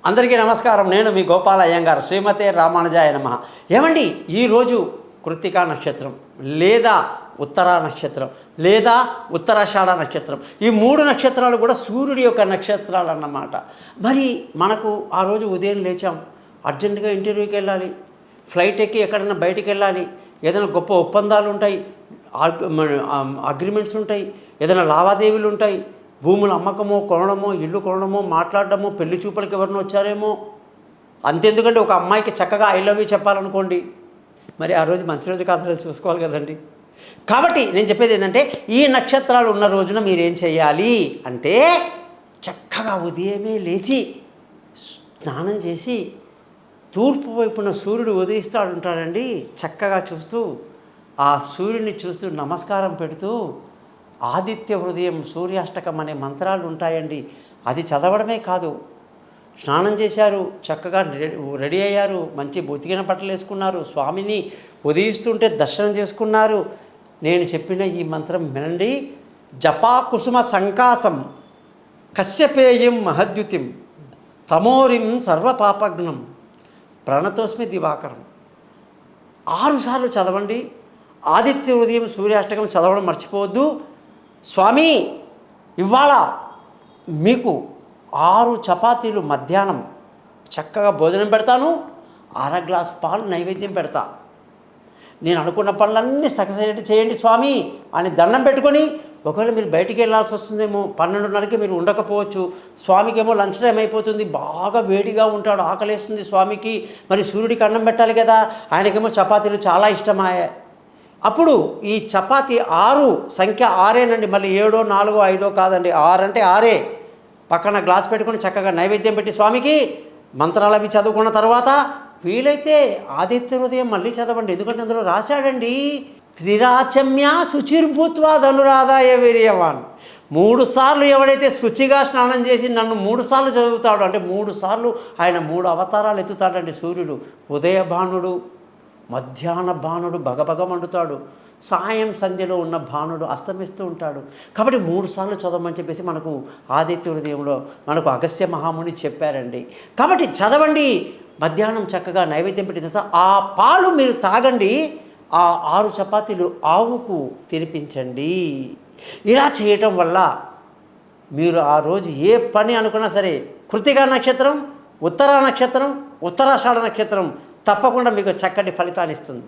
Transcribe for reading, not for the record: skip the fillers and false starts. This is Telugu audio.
అందరికీ నమస్కారం. నేను మీ గోపాల అయ్యంగార్. శ్రీమతే రామానుజాయ నమః. ఏమండి, ఈరోజు కృత్తికా నక్షత్రం లేదా ఉత్తరా నక్షత్రం లేదా ఉత్తరాషాఢ నక్షత్రం, ఈ 3 నక్షత్రాలు కూడా సూర్యుడి యొక్క నక్షత్రాలు అన్నమాట. మరి మనకు ఆ రోజు ఉదయం లేచాం, అర్జెంటుగా ఇంటర్వ్యూకి వెళ్ళాలి, ఫ్లైట్ ఎక్కి ఎక్కడైనా బయటికి వెళ్ళాలి, ఏదైనా గొప్ప ఒప్పందాలు ఉంటాయి, అగ్రిమెంట్స్ ఉంటాయి, ఏదైనా లావాదేవీలు ఉంటాయి, భూముల అమ్మకమో కొనడమో ఇల్లు కొనడమో మాట్లాడడమో పెళ్లి చూపులకి ఎవరిని వచ్చారేమో. అంతెందుకంటే ఒక అమ్మాయికి చక్కగా ఐ లవ్ యూ చెప్పాలనుకోండి, మరి ఆ రోజు మంచి రోజు కాదు చూసుకోవాలి కదండి. కాబట్టి నేను చెప్పేది ఏంటంటే, ఈ నక్షత్రాలు ఉన్న రోజున మీరేం చేయాలి అంటే, చక్కగా ఉదయమే లేచి స్నానం చేసి తూర్పు వైపున సూర్యుడు ఉదయిస్తాడు ఉంటాడండి. చక్కగా చూస్తూ ఆ సూర్యుడిని చూస్తూ నమస్కారం పెడుతూ ఆదిత్య హృదయం సూర్యాష్టకం అనే మంత్రాలు ఉంటాయండి. అది చదవడమే కాదు, స్నానం చేశారు, చక్కగా రెడీ అయ్యారు, మంచి బొతికిన బట్టలు వేసుకున్నారు, స్వామిని ఉదయిస్తుంటే దర్శనం చేసుకున్నారు. నేను చెప్పిన ఈ మంత్రం వినండి. జపా కుసుమ సంకాసం కశ్యపేయం మహద్యుతిం తమోరిం సర్వపాపగ్నం ప్రణతోస్మి దివాకరం. 6 సార్లు చదవండి. ఆదిత్య ఉదయం సూర్యాష్టకం చదవడం మర్చిపోవద్దు. స్వామి, ఇవాళ మీకు 6 చపాతీలు మధ్యాహ్నం చక్కగా భోజనం పెడతాను, 1/2 గ్లాసు పాలు నైవేద్యం పెడతా. నేను అనుకున్న పనులన్నీ సక్సెస్ చేయండి స్వామి అని దండం పెట్టుకొని, ఒకవేళ మీరు బయటికి వెళ్ళాల్సి వస్తుందేమో, 12:30కి మీరు ఉండకపోవచ్చు, స్వామికి ఏమో లంచ్ టైం అయిపోతుంది, బాగా వేడిగా ఉంటాడు, ఆకలేస్తుంది స్వామికి, మరి సూర్యుడికి అన్నం పెట్టాలి కదా, ఆయనకేమో చపాతీలు చాలా ఇష్టమాయే. అప్పుడు ఈ చపాతీ 6 సంఖ్య 6ఏనండి, మళ్ళీ 7, 4, 5 కాదండి, 6 అంటే 6. పక్కన గ్లాస్ పెట్టుకొని చక్కగా నైవేద్యం పెట్టి స్వామికి మంత్రాలు అవి చదువుకున్న తర్వాత వీలైతే ఆదిత్య హృదయం మళ్ళీ చదవండి. ఎందుకంటే అందులో రాశాడండి, త్రిరాచమ్య శుచిర్భూత్వా ధనురాధాయ వీర్యవాన్. 3 సార్లు ఎవడైతే శుచిగా స్నానం చేసి నన్ను 3 సార్లు చదువుతాడు అంటే 3 సార్లు ఆయన 3 అవతారాలు ఎత్తుతాడండి. సూర్యుడు ఉదయ భానుడు, మధ్యాహ్న భానుడు భగభగ మండుతాడు, సాయం సంధ్యలో ఉన్న భానుడు అస్తమిస్తూ ఉంటాడు. కాబట్టి 3 సార్లు చదవమని చెప్పేసి మనకు ఆదిత్య హృదయంలో మనకు అగస్త్య మహాముని చెప్పారండి. కాబట్టి చదవండి. మధ్యాహ్నం చక్కగా నైవేద్యం పెట్టిన తర్వాత ఆ పాలు మీరు తాగండి. ఆ 6 చపాతీలు ఆవుకు తినిపించండి. ఇలా చేయటం వల్ల మీరు ఆ రోజు ఏ పని అనుకున్నా సరే, కృత్తికా నక్షత్రం, ఉత్తరా నక్షత్రం, ఉత్తరాషాఢ నక్షత్రం తప్పకుండా మీకు చక్కటి ఫలితాన్ని ఇస్తుంది.